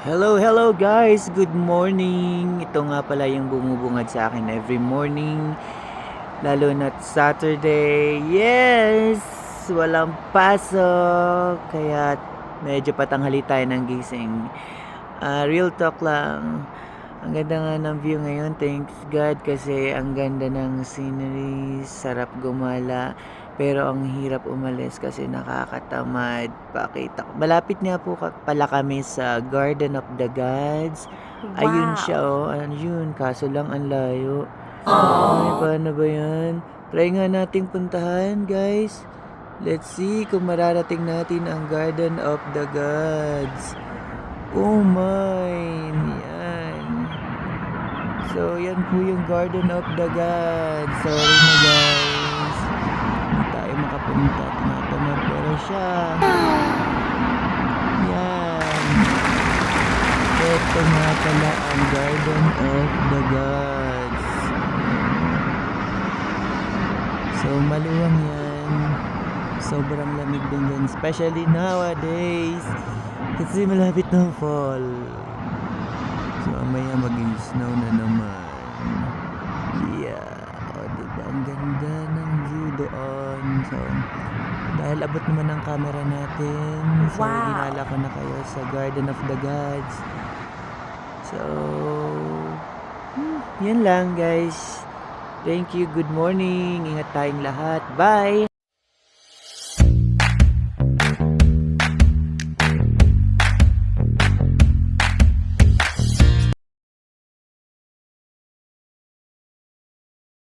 Hello, hello guys! Good morning! Ito nga pala yung bumubungad sa akin every morning, lalo na't Saturday. Yes! Walang pasok, kaya medyo patanghali tayo ng gising. Real talk lang. Ang ganda nga ng view ngayon, thanks God, kasi ang ganda ng scenery, sarap gumala. Pero ang hirap umalis kasi nakakatamad. Pakita ko. Malapit nga po pala kami sa Garden of the Gods. Ayun siya, Wow! oh. Ano yun? Kaso lang ang layo. Ay, paano ba yan? Try nga nating puntahan, guys. Let's see kung mararating natin ang Garden of the Gods. Oh my! Yan. So, yan po yung Garden of the Gods. Sorry na, guys. Hindi tayo makapunta. Tinatamad pero siya. Yan. Ito nga pala ang Garden of the Gods. So, maluwang yan. Sobrang lamig din yan. Especially nowadays. Kasi malapit ng fall. So, mamaya mag-snow na naman. Yeah. O, diba? Ang ganda ng view doon. So, dahil abot naman ang camera natin. So, Wow! hinala ko na kayo sa Garden of the Gods. So, yan lang guys. Thank you. Good morning. Ingat tayong lahat. Bye!